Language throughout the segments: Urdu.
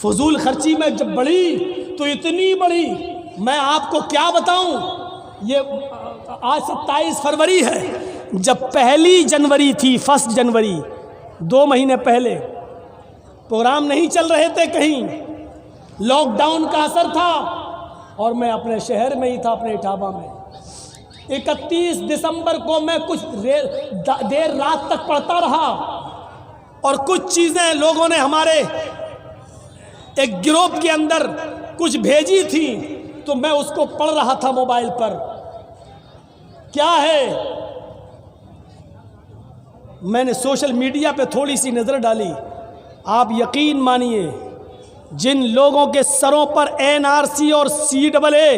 فضول خرچی میں جب بڑھی تو اتنی بڑی، میں آپ کو کیا بتاؤں. یہ آج 27 فروری ہے، جب 1 جنوری تھی، 1 جنوری 2 مہینے پہلے پروگرام نہیں چل رہے تھے، کہیں لاک ڈاؤن کا اثر تھا اور میں اپنے شہر میں ہی تھا، اپنے اٹاوہ میں. 31 دسمبر کو میں کچھ دیر رات تک پڑھتا رہا اور کچھ چیزیں لوگوں نے ہمارے ایک گروپ کے اندر کچھ بھیجی تھی تو میں اس کو پڑھ رہا تھا موبائل پر. کیا ہے؟ میں نے سوشل میڈیا پہ تھوڑی سی نظر ڈالی. آپ یقین مانیے جن لوگوں کے سروں پر NRC اور CAA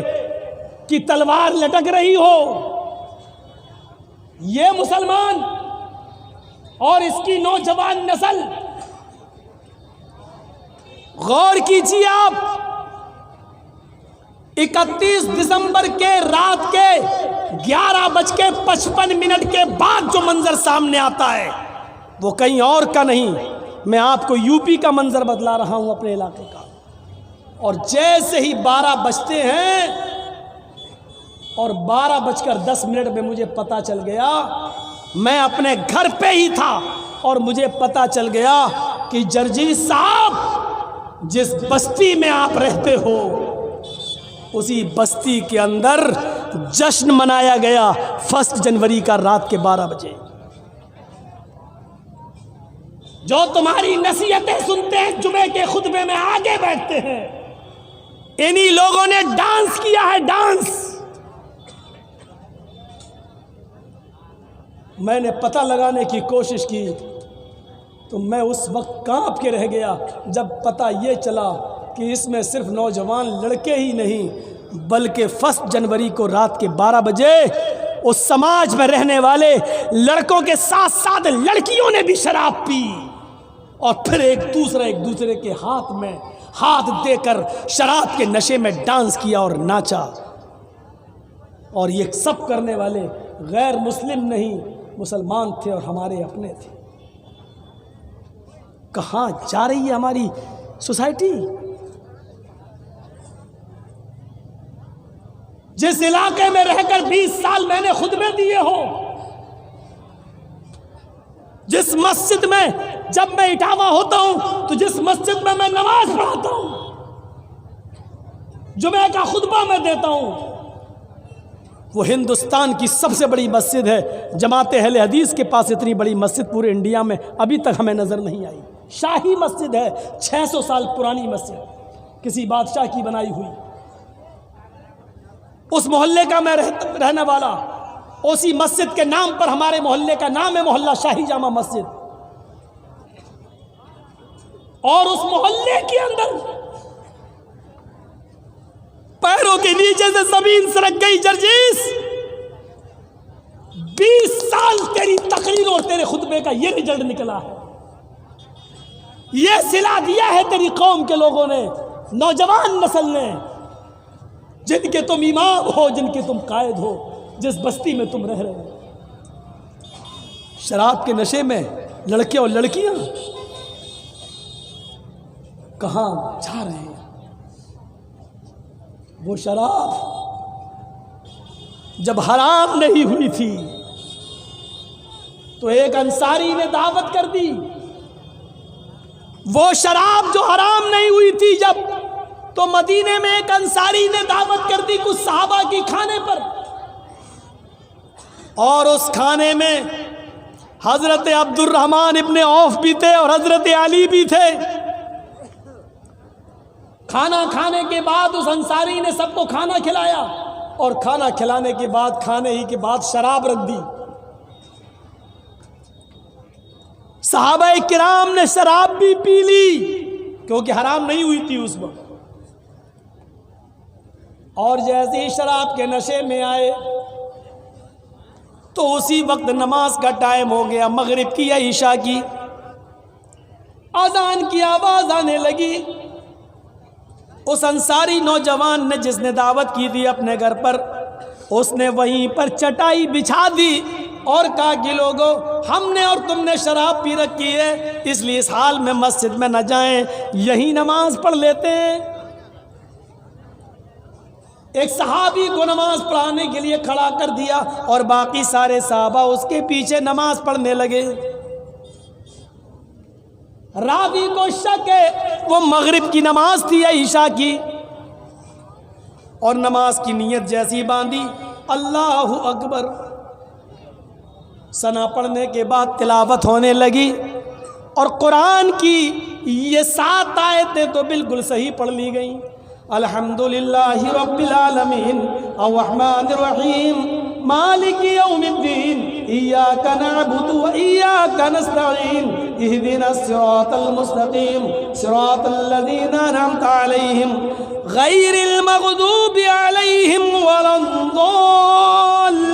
کی تلوار لٹک رہی ہو، یہ مسلمان اور اس کی نوجوان نسل، غور کیجیے آپ. 31 دسمبر کے رات کے 11:55 کے بعد جو منظر سامنے آتا ہے وہ کہیں اور کا نہیں. میں آپ کو UP کا منظر بتلا رہا ہوں، اپنے علاقے کا. اور جیسے ہی 12 بجتے ہیں اور 12:10 میں مجھے پتا چل گیا، میں اپنے گھر پہ ہی تھا اور مجھے پتا چل گیا کہ جرجیس صاحب جس بستی میں آپ رہتے ہو اسی بستی کے اندر جشن منایا گیا 1 جنوری کا رات کے 12 بجے. جو تمہاری نصیحتیں سنتے ہیں جمعے کے خطبے میں آگے بیٹھتے ہیں، انہی لوگوں نے ڈانس کیا ہے، ڈانس. میں نے پتہ لگانے کی کوشش کی تو میں اس وقت کانپ کے رہ گیا جب پتہ یہ چلا کہ اس میں صرف نوجوان لڑکے ہی نہیں بلکہ 1 جنوری کو رات کے 12 بجے اس سماج میں رہنے والے لڑکوں کے ساتھ ساتھ لڑکیوں نے بھی شراب پی اور پھر ایک دوسرے کے ہاتھ میں ہاتھ دے کر شراب کے نشے میں ڈانس کیا اور ناچا. اور یہ سب کرنے والے غیر مسلم نہیں، مسلمان تھے اور ہمارے اپنے تھے. کہاں جا رہی ہے ہماری سوسائٹی؟ جس علاقے میں رہ کر 20 سال میں نے خطبے دیے ہو، جس مسجد میں جب میں اٹاوہ ہوتا ہوں تو جس مسجد میں میں نماز پڑھاتا ہوں، جمعہ کا خطبہ میں دیتا ہوں، وہ ہندوستان کی سب سے بڑی مسجد ہے. جماعت اہل حدیث کے پاس اتنی بڑی مسجد پورے انڈیا میں ابھی تک ہمیں نظر نہیں آئی. شاہی مسجد ہے، 600 سال پرانی مسجد، کسی بادشاہ کی بنائی ہوئی. اس محلے کا میں رہنے والا، اسی مسجد کے نام پر ہمارے محلے کا نام ہے محلہ شاہی جامع مسجد. اور اس محلے کے اندر پیروں کے نیچے سے زمین سرک گئی. جرجیس 20 سال تیری تقریر اور تیرے خطبے کا یہ رزلٹ نکلا ہے، یہ صلہ دیا ہے تیری قوم کے لوگوں نے، نوجوان نسل نے، جن کے تم امام ہو، جن کے تم قائد ہو، جس بستی میں تم رہ رہے ہو. شراب کے نشے میں لڑکے اور لڑکیاں کہاں جا رہے ہیں؟ وہ شراب جب حرام نہیں ہوئی تھی تو ایک انصاری نے دعوت کر دی. وہ شراب جو حرام نہیں ہوئی تھی جب، تو مدینے میں ایک انصاری نے دعوت کر دی کچھ صحابہ کی کھانے پر، اور اس کھانے میں حضرت عبد الرحمن ابن عوف بھی تھے اور حضرت علی بھی تھے. کھانا کھانے کے بعد اس انصاری نے سب کو کھانا کھلایا اور کھانا کھلانے کے بعد، کھانے ہی کے بعد شراب رکھ دی. صحابہ کرام نے شراب بھی پی لی کیونکہ حرام نہیں ہوئی تھی اس وقت. اور جیسے ہی شراب کے نشے میں آئے تو اسی وقت نماز کا ٹائم ہو گیا، مغرب کی یا عشاء کی. اذان کی آواز آنے لگی. اس انصاری نوجوان نے جس نے دعوت کی تھی اپنے گھر پر، اس نے وہیں پر چٹائی بچھا دی اور کہا کہ لوگوں ہم نے اور تم نے شراب پی رکھی ہے، اس لیے اس حال میں مسجد میں نہ جائیں، یہی نماز پڑھ لیتے ہیں۔ ایک صحابی کو نماز پڑھانے کے لیے کھڑا کر دیا اور باقی سارے صحابہ اس کے پیچھے نماز پڑھنے لگے۔ راوی کو شک ہے وہ مغرب کی نماز تھی یا عشاء کی، اور نماز کی نیت جیسی باندھی، اللہ اکبر، ثنا پڑھنے کے بعد تلاوت ہونے لگی، اور قرآن کی یہ 7 آیتیں تو بالکل صحیح پڑھ لی گئیں۔ الحمدللہ رب العالمین الرحمن الرحیم مالک یوم الدین ایاک نعبد و ایاک نستعین اہدنا الصراط المستقیم صراط الذین انعمت علیہم غیر المغضوب علیہم ولا الضالین،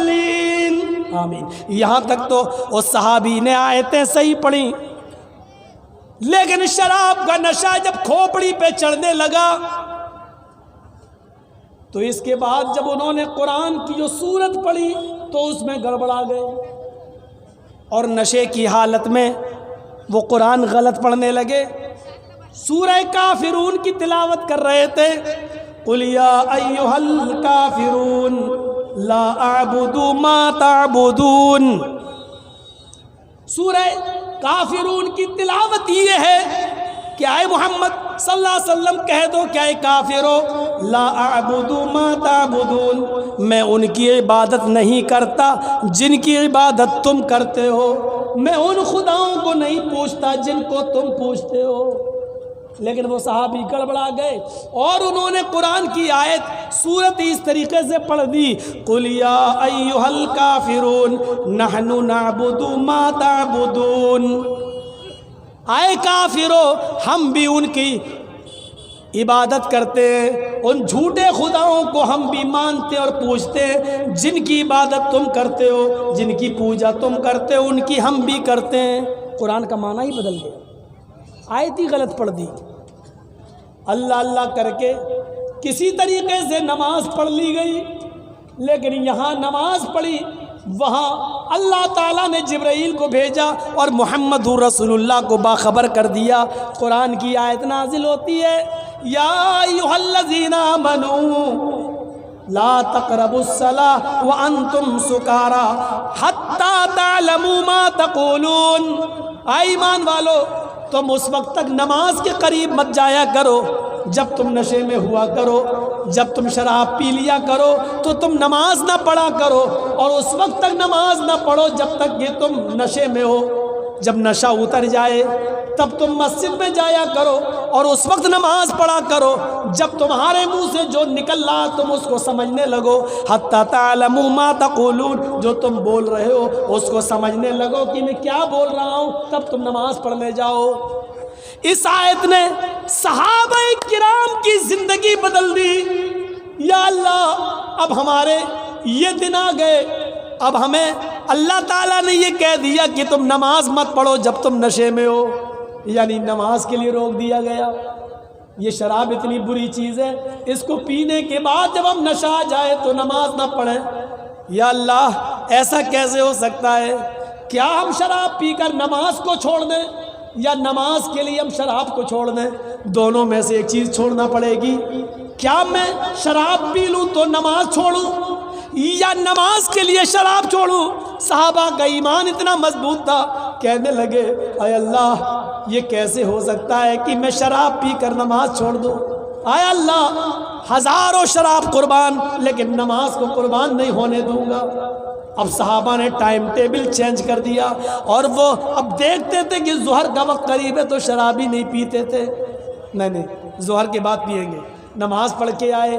آمین۔ یہاں تک تو اس صحابی نے آیتیں صحیح پڑھی، لیکن شراب کا نشہ جب کھوپڑی پہ چڑھنے لگا تو اس کے بعد جب انہوں نے قرآن کی جو سورت پڑھی تو اس میں گڑبڑا گئے، اور نشے کی حالت میں وہ قرآن غلط پڑھنے لگے۔ سورہ کافرون کی تلاوت کر رہے تھے، قُلْ يَا أَيُّهَا الْكَافِرُونَ لَا أَعْبُدُ مَا تَعْبُدُونَ۔ سورہ کافرون کی تلاوت یہ ہے کہ اے محمد صلی اللہ علیہ وسلم کہہ دو کہ اے کافرو، لا اعبد ما تعبدون، میں ان کی عبادت نہیں کرتا جن کی عبادت تم کرتے ہو، میں ان خداؤں کو نہیں پوچھتا جن کو تم پوچھتے ہو۔ لیکن وہ صحابی گڑبڑا گئے اور انہوں نے قرآن کی آیت سورت اس طریقے سے پڑھ دی، قُلْ يَا أَيُّهَا الْكَافِرُونَ نَحْنُ نَعْبُدُ مَا تَعْبُدُونَ، آئے کافرو ہم بھی ان کی عبادت کرتے ہیں، ان جھوٹے خداؤں کو ہم بھی مانتے اور پوجتے ہیں، جن کی عبادت تم کرتے ہو، جن کی پوجا تم کرتے ہو، ان کی ہم بھی کرتے ہیں۔ قرآن کا معنی ہی بدل گیا، آیت ہی غلط پڑھ دی۔ اللہ اللہ کر کے کسی طریقے سے نماز پڑھ لی گئی، لیکن یہاں نماز پڑھی، وہاں اللہ تعالیٰ نے جبرائیل کو بھیجا اور محمد رسول اللہ کو باخبر کر دیا۔ قرآن کی آیت نازل ہوتی ہے، یا ایھا الذین آمنوا لا تقربوا الصلاۃ وانتم سکارا حتی تعلموا ما تقولون، اے ایمان والو تم اس وقت تک نماز کے قریب مت جایا کرو جب تم نشے میں ہوا کرو، جب تم شراب پی لیا کرو تو تم نماز نہ پڑھا کرو، اور اس وقت تک نماز نہ پڑھو جب تک کہ تم نشے میں ہو۔ جب نشہ اتر جائے تب تم مسجد میں جایا کرو اور اس وقت نماز پڑھا کرو جب تمہارے منہ سے جو نکل رہا تم اس کو سمجھنے لگو، حتی تعلموا ما تقولون، جو تم بول رہے ہو اس کو سمجھنے لگو کہ میں کیا بول رہا ہوں، تب تم نماز پڑھنے جاؤ۔ اس آیت نے صحابہ کرام کی زندگی بدل دی۔ یا اللہ اب ہمارے یہ دن آ گئے، اب ہمیں اللہ تعالیٰ نے یہ کہہ دیا کہ تم نماز مت پڑھو جب تم نشے میں ہو، یعنی نماز کے لیے روک دیا گیا۔ یہ شراب اتنی بری چیز ہے، اس کو پینے کے بعد جب ہم نشہ آ جائے تو نماز نہ پڑھیں۔ یا اللہ ایسا کیسے ہو سکتا ہے؟ کیا ہم شراب پی کر نماز کو چھوڑ دیں یا نماز کے لیے ہم شراب کو چھوڑ دیں؟ دونوں میں سے ایک چیز چھوڑنا پڑے گی۔ کیا میں شراب پی لوں تو نماز چھوڑوں یا نماز کے لیے شراب چھوڑوں؟ صحابہ کا ایمان اتنا مضبوط تھا، کہنے لگے اے اللہ یہ کیسے ہو سکتا ہے کہ میں شراب پی کر نماز چھوڑ دوں؟ اے اللہ ہزاروں شراب قربان لیکن نماز کو قربان نہیں ہونے دوں گا۔ اب صحابہ نے ٹائم ٹیبل چینج کر دیا اور وہ اب دیکھتے تھے کہ ظہر کا وقت قریب ہے تو شراب ہی نہیں پیتے تھے۔ نہیں ظہر کے بعد پیئیں گے، نماز پڑھ کے آئے،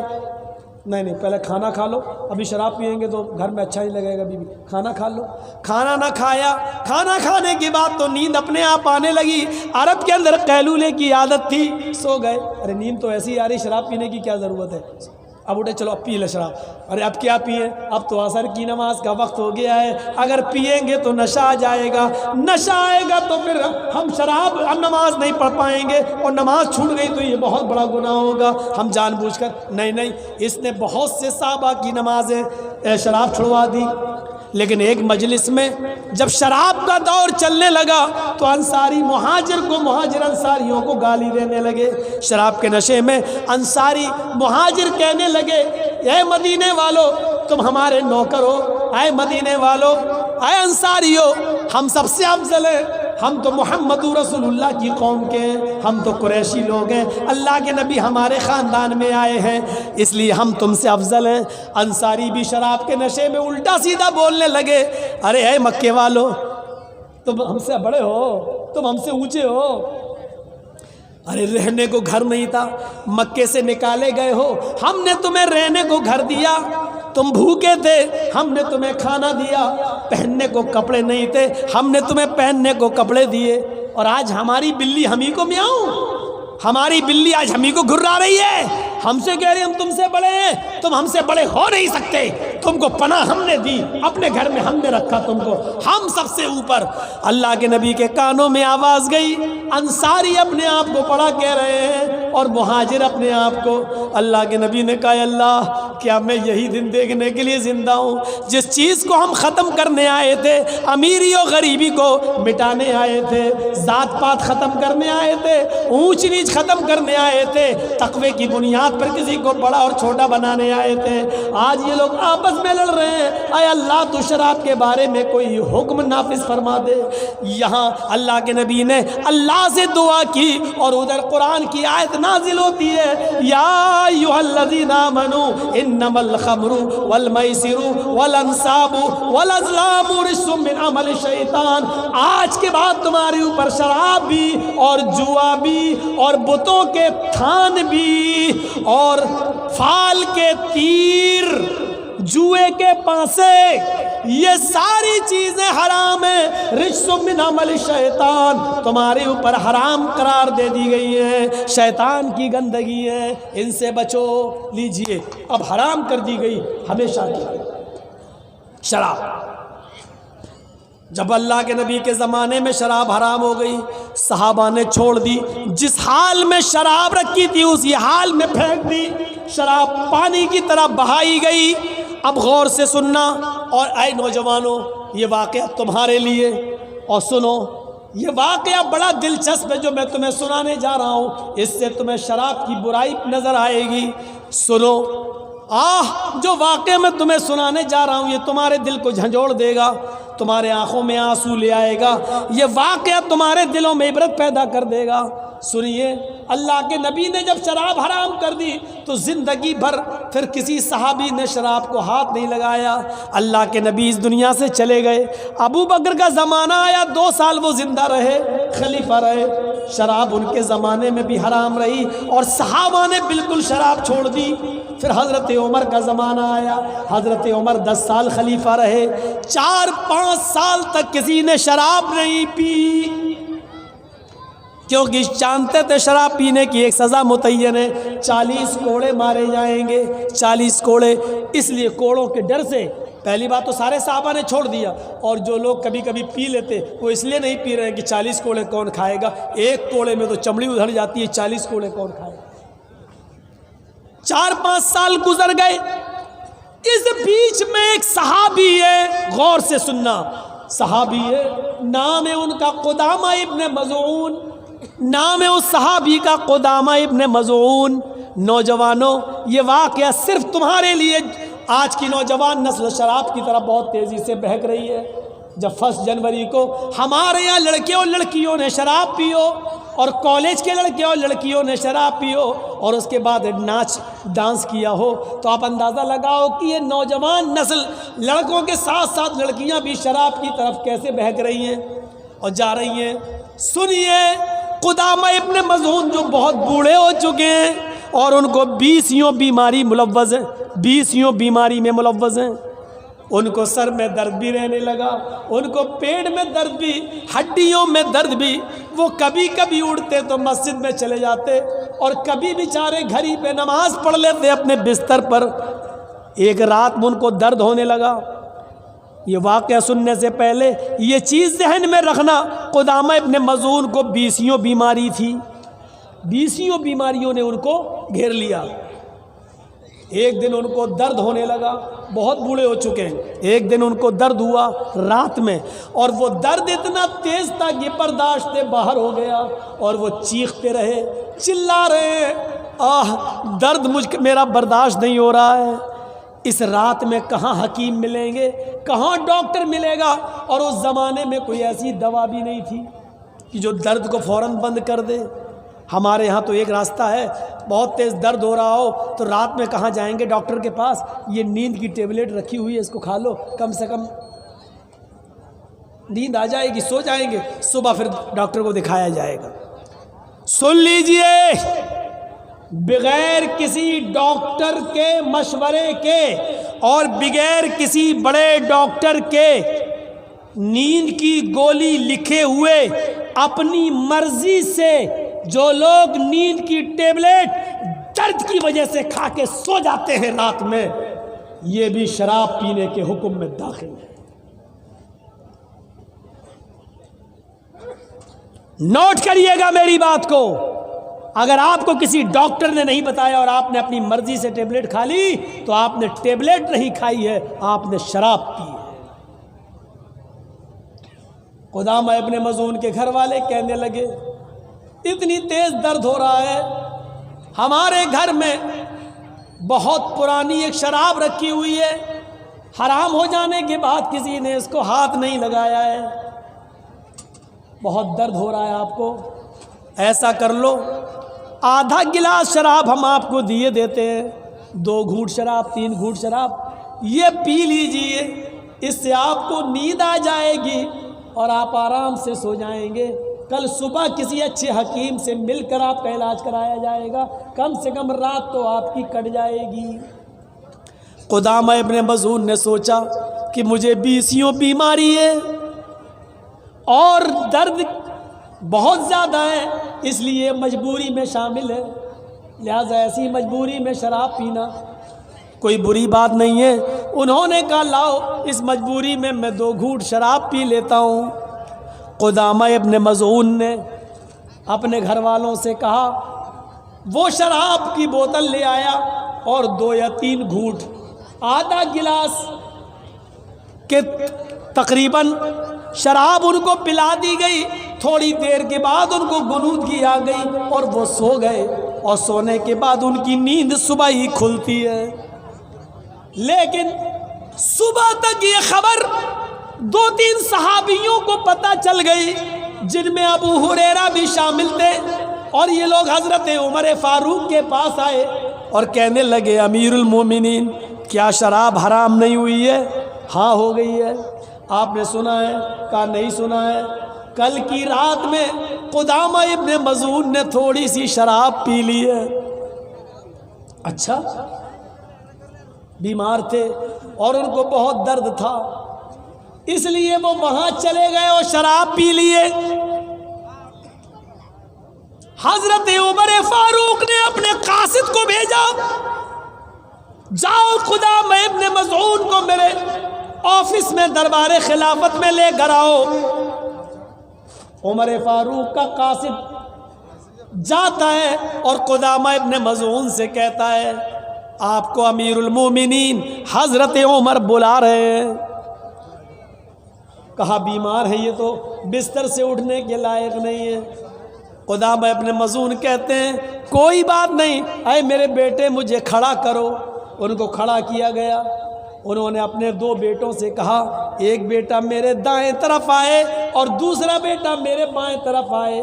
نہیں پہلے کھانا کھا لو، ابھی شراب پیئیں گے تو گھر میں اچھا نہیں لگے گا، بیوی کھانا کھا لو۔ کھانا نہ کھایا، کھانا کھانے کے بعد تو نیند اپنے آپ آنے لگی۔ عرب کے اندر قیلولے کی عادت تھی، سو گئے۔ ارے نیند تو ایسی آ رہی، شراب پینے کی کیا ضرورت ہے؟ اب اٹھے چلو اب پی لے شراب۔ ارے اب کیا پئیں، اب تو عصر کی نماز کا وقت ہو گیا ہے، اگر پئیں گے تو نشہ آ جائے گا، نشہ آئے گا تو پھر ہم نماز نہیں پڑھ پائیں گے، اور نماز چھوٹ گئی تو یہ بہت بڑا گناہ ہوگا۔ ہم جان بوجھ کر نہیں، اس نے بہت سے صحابہ کی نمازیں شراب چھڑوا دی۔ لیکن ایک مجلس میں جب شراب کا دور چلنے لگا تو انصاری مہاجر انصاریوں کو گالی دینے لگے۔ شراب کے نشے میں انصاری مہاجر کہنے لگے اے مدینے والو تم ہمارے نوکر ہو، اے مدینے والو، اے انصاریو، ہم سب سے افضل ہیں، ہم تو محمد رسول اللہ کی قوم کے ہیں، ہم تو قریشی لوگ ہیں، اللہ کے نبی ہمارے خاندان میں آئے ہیں، اس لیے ہم تم سے افضل ہیں۔ انصاری بھی شراب کے نشے میں الٹا سیدھا بولنے لگے، ارے اے مکے والو، تم ہم سے بڑے ہو، تم ہم سے اونچے ہو، ارے رہنے کو گھر نہیں تھا، مکے سے نکالے گئے ہو، ہم نے تمہیں رہنے کو گھر دیا، تم بھوکے تھے، ہم نے تمہیں کھانا دیا، پہننے کو کپڑے نہیں تھے، ہم نے تمہیں پہننے کو کپڑے دیے، اور آج ہماری بلی ہم ہی کو میاؤں، ہماری بلی آج ہم ہی کو گھرا رہی ہے، ہم سے کہہ رہے ہم تم سے بڑے ہیں، تم ہم سے بڑے ہو نہیں سکتے، تم کو پناہ ہم نے دی، اپنے گھر میں ہم نے رکھا تم کو، ہم سب سے اوپر۔ اللہ کے نبی کے کانوں میں آواز گئی، انصاری اپنے آپ کو بڑا کہہ رہے ہیں اور مہاجر اپنے آپ کو۔ اللہ کے نبی نے کہا اللہ کیا میں یہی دن دیکھنے کے لیے زندہ ہوں جس چیز کو ہم ختم کرنے آئے تھے، امیری و غریبی کو مٹانے آئے تھے، ذات پات ختم کرنے آئے تھے، اونچ نیچ ختم کرنے آئے تھے، تقوی کی بنیاد پر کسی کو بڑا اور چھوٹا بنانے آئے تھے، آج یہ لوگ آپس میں لڑ رہے ہیں، اے اللہ تو شراب کے بارے میں کوئی حکم نافذ فرما دے۔ یہاں اللہ کے نبی نے اللہ سے دعا کی اور ادھر قرآن کی آیت نازل ہوتی ہے، یا ایھا الذین آمنوا انما الخمر والمیسر والانصاب والازلام رجس من عمل الشیطان، آج کے بعد تمہارے اوپر شراب بھی اور جوا بھی اور بتوں کے تھان بھی اور فال کے تیر، جوئے کے پانسے، یہ ساری چیزیں حرام ہیں، رجس من عمل الشیطان، تمہارے اوپر حرام قرار دے دی گئی ہے، شیطان کی گندگی ہے، ان سے بچو۔ لیجئے اب حرام کر دی گئی ہمیشہ کی شراب۔ جب اللہ کے نبی کے زمانے میں شراب حرام ہو گئی، صحابہ نے چھوڑ دی، جس حال میں شراب رکھی تھی اسی حال میں پھینک دی، شراب پانی کی طرح بہائی گئی۔ اب غور سے سننا، اور اے نوجوانوں یہ واقعہ تمہارے لیے، اور سنو یہ واقعہ بڑا دلچسپ ہے جو میں تمہیں سنانے جا رہا ہوں، اس سے تمہیں شراب کی برائی نظر آئے گی۔ سنو، جو واقعہ میں تمہیں سنانے جا رہا ہوں یہ تمہارے دل کو جھنجھوڑ دے گا، تمہارے آنکھوں میں آنسو لے آئے گا، یہ واقعہ تمہارے دلوں میں عبرت پیدا کر دے گا۔ سنیے، اللہ کے نبی نے جب شراب حرام کر دی تو زندگی بھر پھر کسی صحابی نے شراب کو ہاتھ نہیں لگایا۔ اللہ کے نبی اس دنیا سے چلے گئے، ابو بکر کا زمانہ آیا، 2 سال وہ زندہ رہے، خلیفہ رہے، شراب ان کے زمانے میں بھی حرام رہی اور صحابہ نے بالکل شراب چھوڑ دی۔ پھر حضرت عمر کا زمانہ آیا، حضرت عمر 10 سال خلیفہ رہے، 4-5 سال تک کسی نے شراب نہیں پی، کیونکہ جانتے تھے شراب پینے کی ایک سزا متعین ہے، 40 کوڑے مارے جائیں گے، 40 کوڑے۔ اس لیے کوڑوں کے ڈر سے پہلی بات تو سارے صحابہ نے چھوڑ دیا، اور جو لوگ کبھی کبھی پی لیتے وہ اس لیے نہیں پی رہے کہ 40 کوڑے کون کھائے گا، ایک کوڑے میں تو چمڑی ادھر جاتی ہے، 40 کوڑے کون کھائے گا۔ 4-5 سال گزر گئے، اس بیچ میں ایک صحابی ہے، غور سے سننا، صحابی ہے، نام ہے ان کا قدامہ ابن مظعون، نام ہے اس صحابی کا قدامہ ابن مظعون۔ نوجوانوں یہ واقعہ صرف تمہارے لیے، آج کی نوجوان نسل شراب کی طرف بہت تیزی سے بہک رہی ہے۔ جب 1 جنوری کو ہمارے یہاں لڑکے اور لڑکیوں نے شراب پیو، اور کالج کے لڑکے اور لڑکیوں نے شراب پیو، اور اس کے بعد ناچ ڈانس کیا ہو، تو آپ اندازہ لگاؤ کہ یہ نوجوان نسل، لڑکوں کے ساتھ ساتھ لڑکیاں بھی شراب کی طرف کیسے بہک رہی ہیں اور جا رہی ہیں۔ سنیے، قدامہ ابن مظعون جو بہت بوڑھے ہو چکے ہیں اور ان کو 20 بیماری ملوث ہے، 20 بیماری میں ملوث ہیں، ان کو سر میں درد بھی رہنے لگا، ان کو پیٹ میں درد بھی، ہڈیوں میں درد بھی، وہ کبھی کبھی اٹھتے تو مسجد میں چلے جاتے اور کبھی بیچارے گھر ہی پہ نماز پڑھ لیتے اپنے بستر پر۔ ایک رات میں ان کو درد ہونے لگا۔ یہ واقعہ سننے سے پہلے یہ چیز ذہن میں رکھنا، قدامہ ابن مظعون کو 20 بیماری تھی، 20 بیماریوں نے ان کو گھیر لیا۔ ایک دن ان کو درد ہونے لگا، بہت بوڑھے ہو چکے ہیں، ایک دن ان کو درد ہوا رات میں، اور وہ درد اتنا تیز تھا کہ برداشت باہر ہو گیا، اور وہ چیختے رہے، چلا رہے ہیں، آہ درد میرا برداشت نہیں ہو رہا ہے۔ اس رات میں کہاں حکیم ملیں گے، کہاں ڈاکٹر ملے گا، اور اس زمانے میں کوئی ایسی دوا بھی نہیں تھی کہ جو درد کو فوراً بند کر دے۔ ہمارے ہاں تو ایک راستہ ہے، بہت تیز درد ہو رہا ہو تو رات میں کہاں جائیں گے ڈاکٹر کے پاس، یہ نیند کی ٹیبلٹ رکھی ہوئی ہے، اس کو کھا لو، کم سے کم نیند آ جائے گی، سو جائیں گے، صبح پھر ڈاکٹر کو دکھایا جائے گا۔ سن لیجئے، بغیر کسی ڈاکٹر کے مشورے کے اور بغیر کسی بڑے ڈاکٹر کے نیند کی گولی لکھے ہوئے اپنی مرضی سے جو لوگ نیند کی ٹیبلٹ درد کی وجہ سے کھا کے سو جاتے ہیں رات میں، یہ بھی شراب پینے کے حکم میں داخل ہے۔ نوٹ کریے گا میری بات کو، اگر آپ کو کسی ڈاکٹر نے نہیں بتایا اور آپ نے اپنی مرضی سے ٹیبلٹ کھا لی تو آپ نے ٹیبلٹ نہیں کھائی ہے، آپ نے شراب پی ہے۔ قدامہ ابن مظعون کے گھر والے کہنے لگے، اتنی تیز درد ہو رہا ہے، ہمارے گھر میں بہت پرانی ایک شراب رکھی ہوئی ہے، حرام ہو جانے کے بعد کسی نے اس کو ہاتھ نہیں لگایا ہے، بہت درد ہو رہا ہے آپ کو، ایسا کر لو آدھا گلاس شراب ہم آپ کو دیے دیتے ہیں، 2 گھونٹ شراب 3 گھونٹ شراب یہ پی لیجئے، اس سے آپ کو نیند آ جائے گی اور آپ آرام سے سو جائیں گے، کل صبح کسی اچھے حکیم سے مل کر آپ کا علاج کرایا جائے گا، کم سے کم رات تو آپ کی کٹ جائے گی۔ قدامہ ابن مظعون نے سوچا کہ مجھے بیسیوں بیماری ہے اور درد بہت زیادہ ہے، اس لیے مجبوری میں شامل ہے، لہذا ایسی مجبوری میں شراب پینا کوئی بری بات نہیں ہے۔ انہوں نے کہا لاؤ اس مجبوری میں 2 گھونٹ شراب پی لیتا ہوں۔ قدامہ ابن مظعون نے اپنے گھر والوں سے کہا، وہ شراب کی بوتل لے آیا اور 2 یا 3 گھونٹ، آدھا گلاس کے تقریباً شراب ان کو پلا دی گئی، تھوڑی دیر کے بعد ان کو غنودگی آ گئی اور وہ سو گئے، اور سونے کے بعد ان کی نیند صبح ہی کھلتی ہے۔ لیکن صبح تک یہ خبر 2-3 صحابیوں کو پتہ چل گئی، جن میں ابو ہریرہ بھی شامل تھے، اور یہ لوگ حضرت عمر فاروق کے پاس آئے اور کہنے لگے، امیر المومنین کیا شراب حرام نہیں ہوئی ہے؟ ہاں ہو گئی ہے۔ آپ نے سنا ہے؟ کہا نہیں سنا ہے، کل کی رات میں قدامہ ابن مظعون نے تھوڑی سی شراب پی لی ہے۔ اچھا، بیمار تھے اور ان کو بہت درد تھا، اس لیے وہ وہاں چلے گئے اور شراب پی لیے۔ حضرت عمر فاروق نے اپنے قاصد کو بھیجا، جاؤ قدامہ ابن مظعون کو میرے آفس میں دربار خلافت میں لے کر آؤ۔ عمر فاروق کا قاصد جاتا ہے اور قدامہ ابن مظعون سے کہتا ہے، آپ کو امیر المومنین حضرت عمر بلا رہے ہیں۔ کہا بیمار ہے، یہ تو بستر سے اٹھنے کے لائق نہیں ہے۔ قدامہ ابن مظعون کہتے ہیں کوئی بات نہیں، اے میرے بیٹے مجھے کھڑا کرو۔ ان کو کھڑا کیا گیا، انہوں نے اپنے 2 بیٹوں سے کہا، ایک بیٹا میرے دائیں طرف آئے اور دوسرا بیٹا میرے بائیں طرف آئے،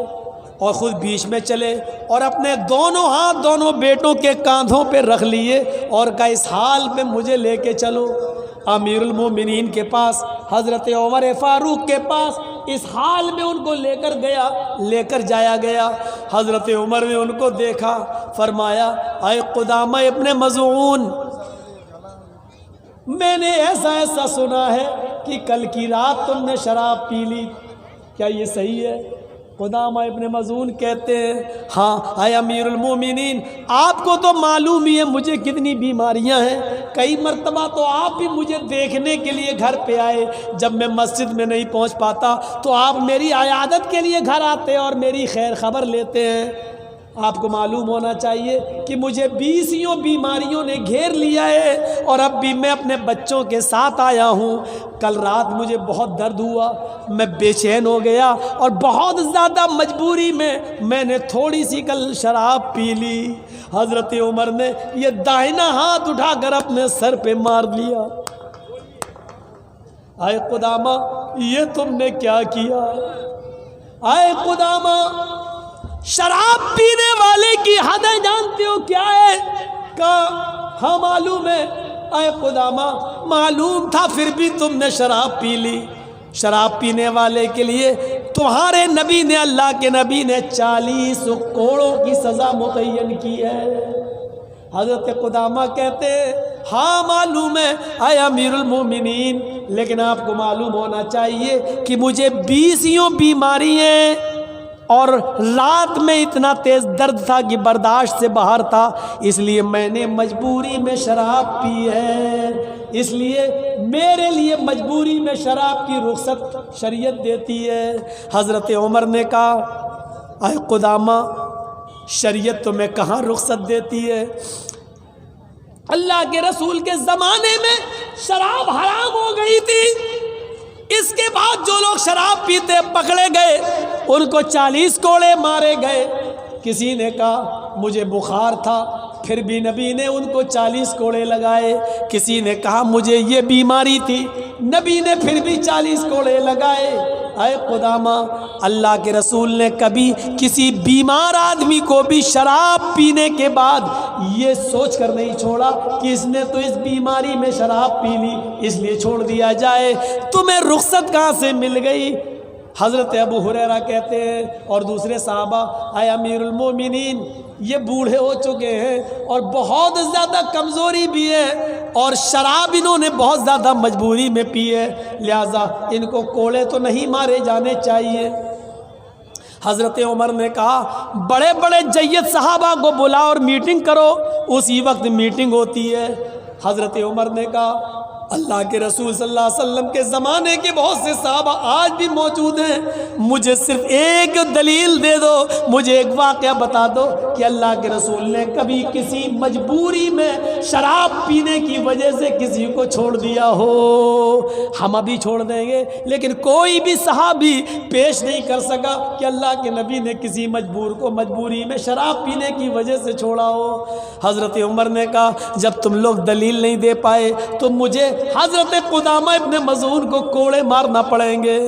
اور خود بیچ میں چلے اور اپنے دونوں ہاتھ دونوں بیٹوں کے کاندھوں پہ رکھ لیے اور کہا اس حال میں مجھے لے کے چلو امیر المومنین کے پاس، حضرت عمر فاروق کے پاس۔ اس حال میں ان کو لے کر جایا گیا۔ حضرت عمر نے ان کو دیکھا، فرمایا، اے قدامہ ابن مظعون، میں نے ایسا سنا ہے کہ کل کی رات تم نے شراب پی لی، کیا یہ صحیح ہے؟ قدامہ ابن مظعون کہتے ہیں ہاں اے امیر المومنین، آپ کو تو معلوم ہی ہے مجھے کتنی بیماریاں ہیں، کئی مرتبہ تو آپ بھی مجھے دیکھنے کے لیے گھر پہ آئے، جب میں مسجد میں نہیں پہنچ پاتا تو آپ میری عیادت کے لیے گھر آتے اور میری خیر خبر لیتے ہیں۔ آپ کو معلوم ہونا چاہیے کہ مجھے 20 بیماریوں نے گھیر لیا ہے اور اب بھی میں اپنے بچوں کے ساتھ آیا ہوں۔ کل رات مجھے بہت درد ہوا، میں بے چین ہو گیا اور بہت زیادہ مجبوری میں نے تھوڑی سی کل شراب پی لی۔ حضرت عمر نے یہ داہنا ہاتھ اٹھا کر اپنے سر پہ مار لیا۔ اے قدامہ یہ تم نے کیا کیا؟ اے قدامہ شراب پینے والے کی حدیں جانتے ہو کیا ہے؟ کہا ہاں معلوم ہے۔ اے قدامہ معلوم تھا پھر بھی تم نے شراب پی لی۔ شراب پینے والے کے لیے تمہارے نبی نے، اللہ کے نبی نے 40 کوڑوں کی سزا متعین کی ہے۔ حضرت قدامہ کہتے ہیں ہاں معلوم ہے اے امیر المومنین، لیکن آپ کو معلوم ہونا چاہیے کہ مجھے 20 بیماری ہیں اور رات میں اتنا تیز درد تھا کہ برداشت سے باہر تھا، اس لیے میں نے مجبوری میں شراب پی ہے۔ اس لیے میرے لیے مجبوری میں شراب کی رخصت شریعت دیتی ہے۔ حضرت عمر نے کہا اے قدامہ شریعت تمہیں کہاں رخصت دیتی ہے؟ اللہ کے رسول کے زمانے میں شراب حرام ہو گئی تھی، اس کے بعد جو لوگ شراب پیتے پکڑے گئے ان کو 40 کوڑے مارے گئے۔ کسی نے کہا مجھے بخار تھا، پھر بھی نبی نے ان کو 40 کوڑے لگائے۔ کسی نے کہا مجھے یہ بیماری تھی، نبی نے پھر بھی 40 کوڑے لگائے۔ اے قدامہ اللہ کے رسول نے کبھی کسی بیمار آدمی کو بھی شراب پینے کے بعد یہ سوچ کر نہیں چھوڑا کہ اس نے تو اس بیماری میں شراب پی لی اس لیے چھوڑ دیا جائے۔ تمہیں رخصت کہاں سے مل گئی؟ حضرت ابو ہریرہ کہتے ہیں اور دوسرے صحابہ اے امیر المومنین یہ بوڑھے ہو چکے ہیں اور بہت زیادہ کمزوری بھی ہے اور شراب انہوں نے بہت زیادہ مجبوری میں پی ہے، لہٰذا ان کو کوڑے تو نہیں مارے جانے چاہیے۔ حضرت عمر نے کہا بڑے بڑے جید صحابہ کو بلا اور میٹنگ کرو، اسی وقت میٹنگ ہوتی ہے۔ حضرت عمر نے کہا اللہ کے رسول صلی اللہ علیہ وسلم کے زمانے کے بہت سے صحابہ آج بھی موجود ہیں، مجھے صرف ایک دلیل دے دو، مجھے ایک واقعہ بتا دو کہ اللہ کے رسول نے کبھی کسی مجبوری میں شراب پینے کی وجہ سے کسی کو چھوڑ دیا ہو۔ ہم ابھی چھوڑ دیں گے لیکن کوئی بھی صحابی پیش نہیں کر سکا کہ اللہ کے نبی نے کسی مجبور کو مجبوری میں شراب پینے کی وجہ سے چھوڑا ہو۔ حضرت عمر نے کہا جب تم لوگ دلیل نہیں دے پائے تو مجھے حضرت قدامہ ابن مظعون کو کوڑے مارنا پڑیں گے۔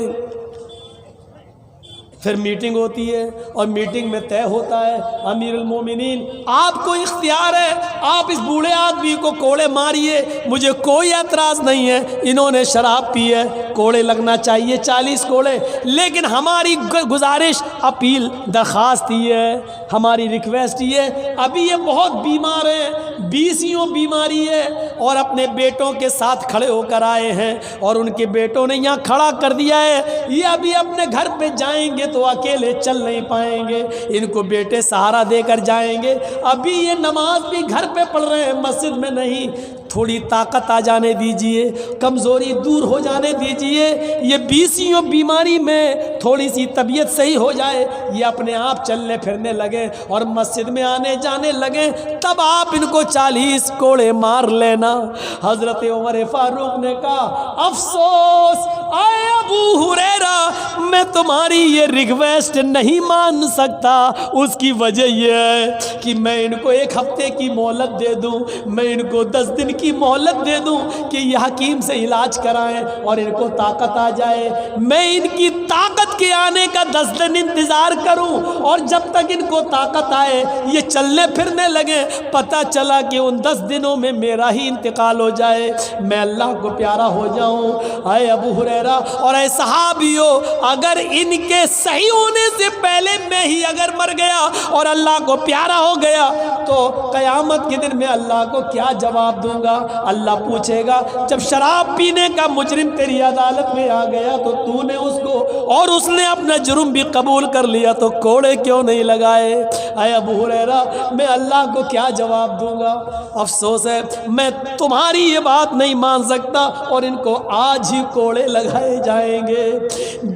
پھر میٹنگ ہوتی ہے اور میٹنگ میں طے ہوتا ہے امیر المومنین آپ کو اختیار ہے، آپ اس بوڑھے آدمی کو کوڑے ماریے، مجھے کوئی اعتراض نہیں ہے، انہوں نے شراب پی ہے، کوڑے لگنا چاہیے 40 کوڑے، لیکن ہماری گزارش اپیل درخواست یہ ہے، ہماری ریکویسٹ یہ ہے ابھی یہ بہت بیمار ہیں، 20 بیماری ہے اور اپنے بیٹوں کے ساتھ کھڑے ہو کر آئے ہیں اور ان کے بیٹوں نے یہاں کھڑا کر دیا ہے، یہ ابھی اپنے گھر پہ جائیں گے تو اکیلے چل نہیں پائیں گے، ان کو بیٹے سہارا دے کر جائیں گے، ابھی یہ نماز بھی گھر پہ پڑھ رہے ہیں مسجد میں نہیں، تھوڑی طاقت آ جانے دیجئے، کمزوری دور ہو جانے دیجئے، یہ 20 بیماری میں تھوڑی سی طبیعت صحیح ہو جائے، یہ اپنے آپ چلنے پھرنے لگے اور مسجد میں آنے جانے لگے، تب آپ ان کو 40 کوڑے مار لینا۔ حضرت عمر فاروق نے کہا افسوس اے ابو ہریرہ میں تمہاری یہ ریکویسٹ نہیں مان سکتا، اس کی وجہ یہ ہے کہ میں ان کو 1 ہفتے کی مہلت دے دوں، میں ان کو 10 دن کی مہلت دے دوں کہ یہ حکیم سے علاج کرائیں اور ان کو طاقت آ جائے، میں ان کی طاقت کے آنے کا 10 دن انتظار کروں اور جب تک ان کو طاقت آئے یہ چلنے پھرنے لگے، پتہ چلا کہ ان 10 دنوں میں میرا ہی انتقال ہو جائے، میں اللہ کو پیارا ہو جاؤں۔ اے ابو ہریرہ اور اے صحابیوں اگر ان کے صحیح ہونے سے پہلے میں ہی اگر مر گیا اور اللہ کو پیارا ہو گیا تو قیامت کے دن میں اللہ کو کیا جواب دوں گا؟ اللہ پوچھے گا جب شراب پینے کا مجرم تیری عدالت میں آ گیا تو تو نے اس کو اور اس نے اپنا جرم بھی قبول کر لیا تو کوڑے کیوں نہیں لگائے؟ اے ابو ہریرہ میں اللہ کو کیا جواب دوں گا؟ افسوس ہے میں تمہاری یہ بات نہیں مان سکتا اور ان کو آج ہی کوڑے لگائے جائیں گے۔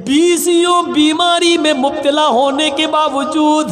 20 بیماری میں مبتلا ہونے کے باوجود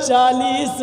40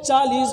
40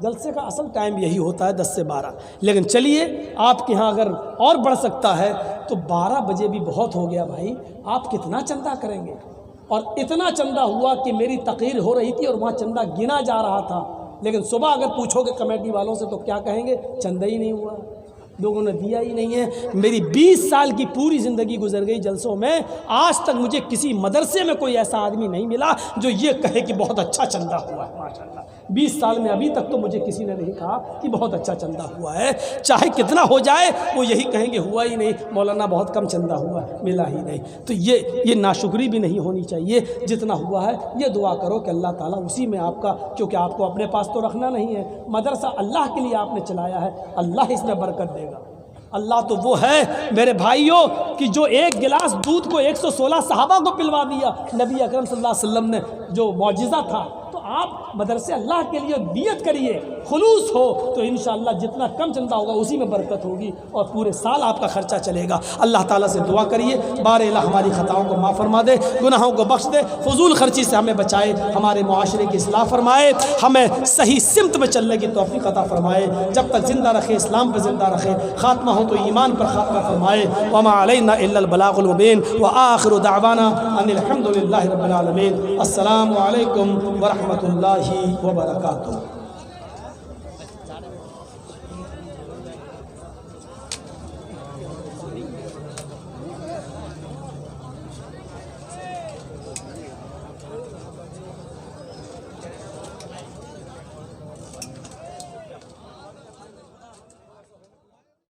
جلسے کا اصل ٹائم یہی ہوتا ہے 10 سے 12، لیکن چلیے آپ کے ہاں اگر اور بڑھ سکتا ہے تو 12 بجے بھی بہت ہو گیا بھائی، آپ کتنا چندہ کریں گے؟ اور اتنا چندہ ہوا کہ میری تقریر ہو رہی تھی اور وہاں چندہ گنا جا رہا تھا، لیکن صبح اگر پوچھو گے کمیٹی والوں سے تو کیا کہیں گے؟ چندہ ہی نہیں ہوا، لوگوں نے دیا ہی نہیں ہے۔ میری 20 سال کی پوری زندگی گزر گئی جلسوں میں، آج تک مجھے کسی مدرسے میں کوئی ایسا آدمی نہیں ملا جو یہ کہے کہ بہت اچھا چندہ ہوا ہے۔ ماشاءاللہ 20 سال میں ابھی تک تو مجھے کسی نے نہیں کہا کہ بہت اچھا چندہ ہوا ہے، چاہے کتنا ہو جائے وہ یہی کہیں گے ہوا ہی نہیں، مولانا بہت کم چندہ ہوا ہے، ملا ہی نہیں۔ تو یہ ناشکری بھی نہیں ہونی چاہیے، جتنا ہوا ہے یہ دعا کرو کہ اللہ تعالیٰ اسی میں آپ کا، کیونکہ آپ کو اپنے پاس تو رکھنا نہیں ہے، مدرسہ اللہ کے لیے آپ نے چلایا ہے، اللہ اس میں برکت دے گا۔ اللہ تو وہ ہے میرے بھائیوں کہ جو ایک گلاس دودھ کو 116 صحابہ کو پلوا دیا، نبی اکرم صلی اللہ علیہ وسلم نے، جو معجزہ تھا۔ تو آپ مدرسے اللہ کے لیے نیت کریے، خلوص ہو تو انشاءاللہ جتنا کم چندہ ہوگا اسی میں برکت ہوگی اور پورے سال آپ کا خرچہ چلے گا۔ اللہ تعالیٰ سے دعا کریے بار الہ ہماری خطاؤں کو معاف فرما دے، گناہوں کو بخش دے، فضول خرچی سے ہمیں بچائے، ہمارے معاشرے کی اصلاح فرمائے، ہمیں صحیح سمت میں چلنے کی توفیق عطا فرمائے، جب تک زندہ رکھے اسلام پہ زندہ رکھے، خاتمہ ہو تو ایمان پر خاتمہ فرمائے۔ وما علینا الا البلاغ المبین وآخر دعوانا ان الحمد للہ رب العالمین۔ السلام علیکم ورحمۃ اللہ وبرکاتہ۔